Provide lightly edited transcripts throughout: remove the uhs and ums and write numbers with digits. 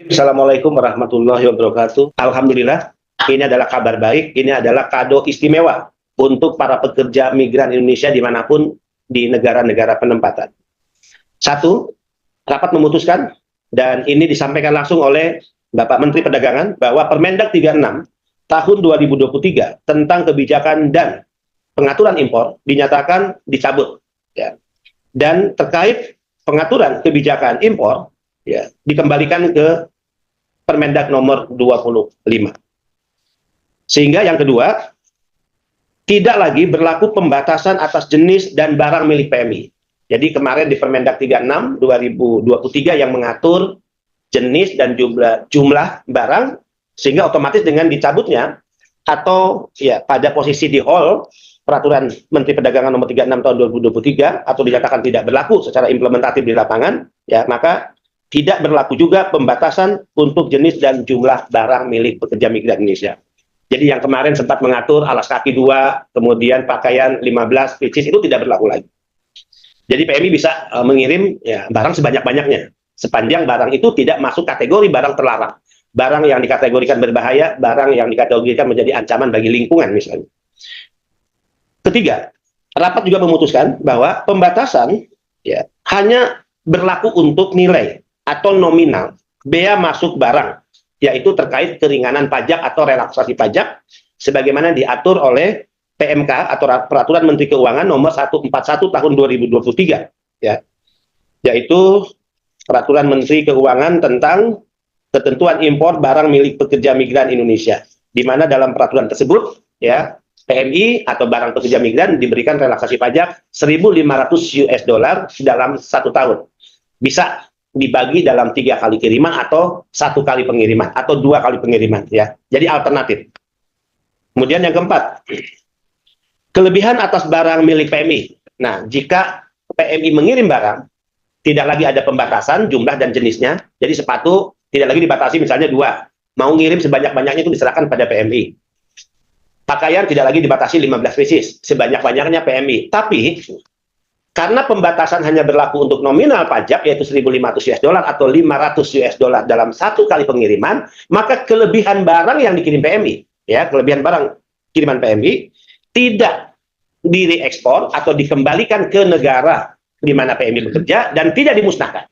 Assalamualaikum warahmatullahi wabarakatuh. Alhamdulillah, ini adalah kabar baik, ini adalah kado istimewa untuk para pekerja migran Indonesia dimanapun di negara-negara penempatan. Satu, rapat memutuskan, dan ini disampaikan langsung oleh Bapak Menteri Perdagangan, bahwa Permendag 36 tahun 2023 tentang kebijakan dan pengaturan impor dinyatakan dicabut. Ya. Dan terkait pengaturan kebijakan impor, ya, dikembalikan ke Permendag nomor 25. Sehingga yang kedua, tidak lagi berlaku pembatasan atas jenis dan barang milik PMI. Jadi kemarin di Permendag 36 2023 yang mengatur jenis dan jumlah barang, sehingga otomatis dengan dicabutnya atau ya pada posisi di hall Peraturan Menteri Perdagangan nomor 36 tahun 2023 atau dinyatakan tidak berlaku secara implementatif di lapangan, ya maka tidak berlaku juga pembatasan untuk jenis dan jumlah barang milik pekerja migran Indonesia. Jadi yang kemarin sempat mengatur alas kaki 2, kemudian pakaian 15 pieces, itu tidak berlaku lagi. Jadi PMI bisa mengirim ya barang sebanyak-banyaknya, sepanjang barang itu tidak masuk kategori barang terlarang. Barang yang dikategorikan berbahaya, barang yang dikategorikan menjadi ancaman bagi lingkungan misalnya. Ketiga, rapat juga memutuskan bahwa pembatasan ya hanya berlaku untuk nilai atau nominal bea masuk barang, yaitu terkait keringanan pajak atau relaksasi pajak sebagaimana diatur oleh PMK atau Peraturan Menteri Keuangan nomor 141 tahun 2023, ya, yaitu Peraturan Menteri Keuangan tentang ketentuan impor barang milik pekerja migran Indonesia, di mana dalam peraturan tersebut ya PMI atau barang pekerja migran diberikan relaksasi pajak 1.500 US dollar dalam 1 tahun. Bisa dibagi dalam 3 kali kiriman atau 1 kali pengiriman atau 2 kali pengiriman, ya. Jadi alternatif. Kemudian yang keempat, kelebihan atas barang milik PMI. Nah, jika PMI mengirim barang, tidak lagi ada pembatasan jumlah dan jenisnya. Jadi sepatu tidak lagi dibatasi misalnya 2. Mau ngirim sebanyak-banyaknya itu diserahkan pada PMI. Pakaian tidak lagi dibatasi 15 pieces, sebanyak-banyaknya PMI. Tapi karena pembatasan hanya berlaku untuk nominal pajak, yaitu 1.500 US dollar atau 500 US dollar dalam 1 kali pengiriman, maka kelebihan barang yang dikirim PMI, ya, kelebihan barang kiriman PMI, tidak direekspor atau dikembalikan ke negara di mana PMI bekerja dan tidak dimusnahkan.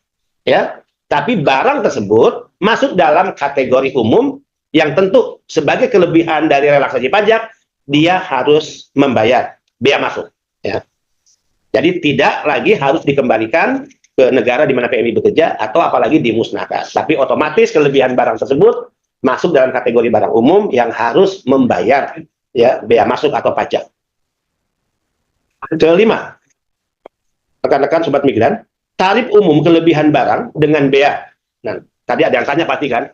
Ya, tapi barang tersebut masuk dalam kategori umum yang tentu sebagai kelebihan dari relaksasi pajak, dia harus membayar bea masuk. Ya. Jadi tidak lagi harus dikembalikan ke negara di mana PMI bekerja atau apalagi dimusnahkan. Tapi otomatis kelebihan barang tersebut masuk dalam kategori barang umum yang harus membayar ya bea masuk atau pajak. Kelima, rekan-rekan sobat migran, tarif umum kelebihan barang dengan bea. Nah, tadi ada yang tanya pasti kan.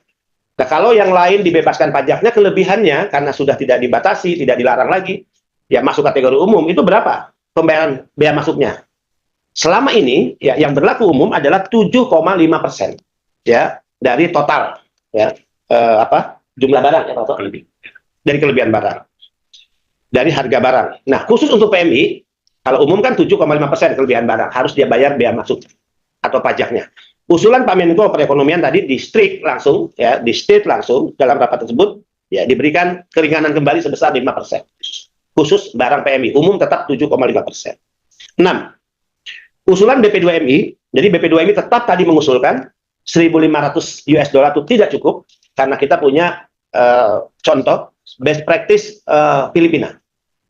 Nah, kalau yang lain dibebaskan pajaknya, kelebihannya karena sudah tidak dibatasi, tidak dilarang lagi, ya masuk kategori umum, itu berapa pembayaran bea masuknya? Selama ini ya yang berlaku umum adalah 7,5% ya dari total ya jumlah barang ya dari kelebihan barang, dari harga barang. Nah, khusus untuk PMI kalau umum kan 7,5% kelebihan barang harus dia bayar bea masuk atau pajaknya. Usulan Pak Menko Perekonomian tadi di state langsung dalam rapat tersebut ya diberikan keringanan kembali sebesar 5%. Khusus barang PMI, umum tetap 7,5%. 6. Usulan BP2MI, jadi BP2MI tetap tadi mengusulkan 1.500 US dollar itu tidak cukup, karena kita punya contoh best practice Filipina.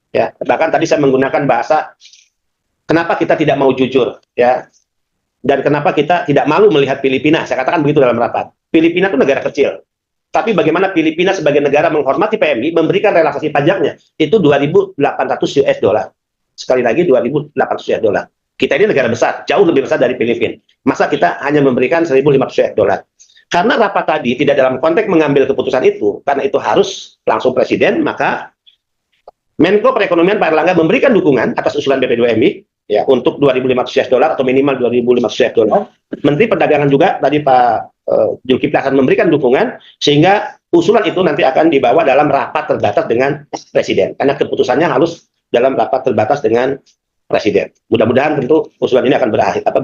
Ya, bahkan tadi saya menggunakan bahasa, kenapa kita tidak mau jujur, ya, dan kenapa kita tidak malu melihat Filipina, saya katakan begitu dalam rapat. Filipina itu negara kecil. Tapi bagaimana Filipina sebagai negara menghormati PMI, memberikan relaksasi pajaknya, itu 2.800 US dollar. Sekali lagi 2.800 US dollar. Kita ini negara besar, jauh lebih besar dari Filipina. Masa kita hanya memberikan 1.500 US dollar? Karena rapat tadi tidak dalam konteks mengambil keputusan itu, karena itu harus langsung Presiden, maka Menko Perekonomian Pak Erlangga memberikan dukungan atas usulan BP2MI, ya, untuk 2.500 US dollar atau minimal 2.500 US dollar. Menteri Perdagangan juga tadi Pak Zulkifli akan memberikan dukungan, sehingga usulan itu nanti akan dibawa dalam rapat terbatas dengan Presiden, karena keputusannya harus dalam rapat terbatas dengan Presiden. Mudah-mudahan tentu usulan ini akan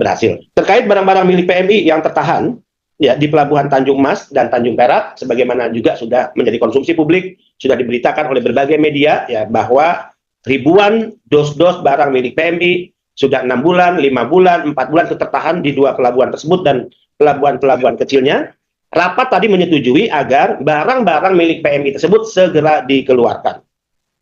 berhasil. Terkait barang-barang milik PMI yang tertahan, ya di Pelabuhan Tanjung Mas dan Tanjung Perak, sebagaimana juga sudah menjadi konsumsi publik, sudah diberitakan oleh berbagai media ya bahwa ribuan dos-dos barang milik PMI sudah 6 bulan, 5 bulan, 4 bulan tertahan di dua pelabuhan tersebut dan pelabuhan-pelabuhan kecilnya. Rapat tadi menyetujui agar barang-barang milik PMI tersebut segera dikeluarkan.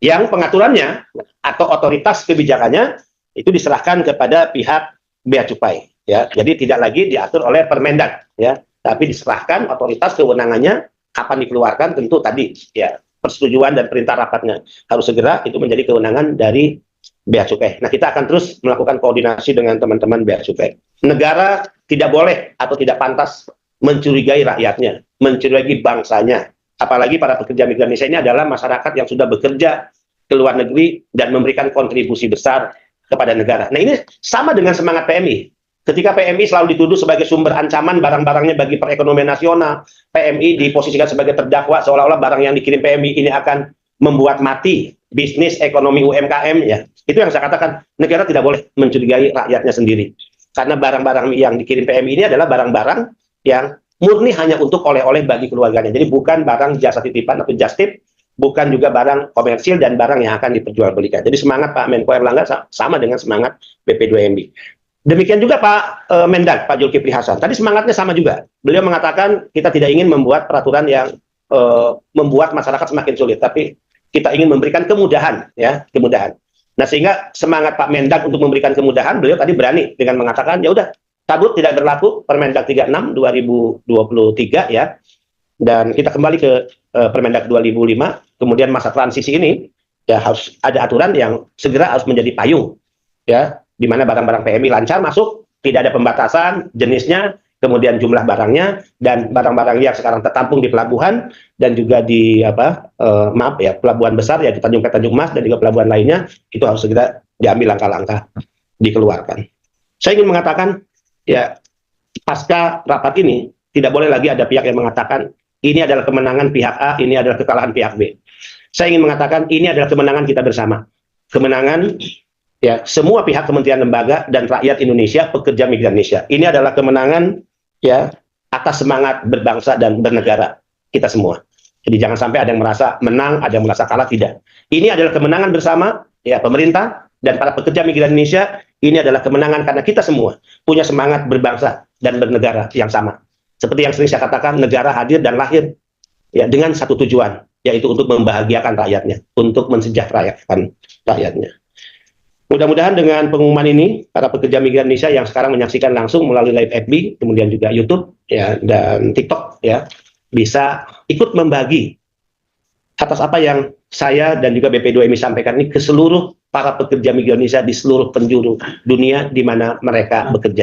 Yang pengaturannya atau otoritas kebijakannya itu diserahkan kepada pihak Bea Cukai. Ya, jadi tidak lagi diatur oleh Permendak, ya, tapi diserahkan otoritas kewenangannya kapan dikeluarkan tentu tadi, ya, persetujuan dan perintah rapatnya harus segera itu menjadi kewenangan dari Bea Cukai. Nah, kita akan terus melakukan koordinasi dengan teman-teman Bea Cukai. Negara tidak boleh atau tidak pantas mencurigai rakyatnya, mencurigai bangsanya. Apalagi para pekerja migran Indonesia ini adalah masyarakat yang sudah bekerja ke luar negeri dan memberikan kontribusi besar kepada negara. Nah, ini sama dengan semangat PMI. Ketika PMI selalu dituduh sebagai sumber ancaman barang-barangnya bagi perekonomian nasional, PMI diposisikan sebagai terdakwa seolah-olah barang yang dikirim PMI ini akan membuat mati bisnis ekonomi UMKM, ya. Itu yang saya katakan, negara tidak boleh mencurigai rakyatnya sendiri. Karena barang-barang yang dikirim PMI ini adalah barang-barang yang murni hanya untuk oleh-oleh bagi keluarganya. Jadi bukan barang jasa titipan atau just tip, bukan juga barang komersil dan barang yang akan diperjualbelikan. Jadi semangat Pak Menko Erlangga sama dengan semangat BP2MI. Demikian juga Pak Mendak, Pak Zulkifli Hasan. Tadi semangatnya sama juga. Beliau mengatakan kita tidak ingin membuat peraturan yang membuat masyarakat semakin sulit, tapi kita ingin memberikan kemudahan, ya, kemudahan. Nah, sehingga semangat Pak Mendak untuk memberikan kemudahan, beliau tadi berani dengan mengatakan, ya udah, cabut tidak berlaku Permendak 36 2023, ya. Dan kita kembali ke Permendak 2005, kemudian masa transisi ini ya harus ada aturan yang segera harus menjadi payung, ya, di mana barang-barang PMI lancar masuk, tidak ada pembatasan jenisnya, kemudian jumlah barangnya, dan barang-barang yang sekarang tertampung di pelabuhan dan juga di pelabuhan besar ya di Tanjung Perak, Tanjung Mas dan juga pelabuhan lainnya itu harus segera diambil langkah-langkah dikeluarkan. Saya ingin mengatakan ya pasca rapat ini tidak boleh lagi ada pihak yang mengatakan ini adalah kemenangan pihak A, ini adalah kekalahan pihak B. Saya ingin mengatakan ini adalah kemenangan kita bersama. Kemenangan ya semua pihak, kementerian, lembaga dan rakyat Indonesia, pekerja migran Indonesia. Ini adalah kemenangan ya atas semangat berbangsa dan bernegara kita semua. Jadi jangan sampai ada yang merasa menang, ada yang merasa kalah, tidak. Ini adalah kemenangan bersama ya pemerintah dan para pekerja migran Indonesia. Ini adalah kemenangan karena kita semua punya semangat berbangsa dan bernegara yang sama. Seperti yang sering saya katakan, negara hadir dan lahir ya dengan satu tujuan, yaitu untuk membahagiakan rakyatnya, untuk mensejahterakan rakyatnya. Mudah-mudahan dengan pengumuman ini, para pekerja migran Indonesia yang sekarang menyaksikan langsung melalui live FB, kemudian juga YouTube ya dan TikTok ya, bisa ikut membagi atas apa yang saya dan juga BP2MI sampaikan ini ke seluruh para pekerja migran Indonesia di seluruh penjuru dunia di mana mereka bekerja.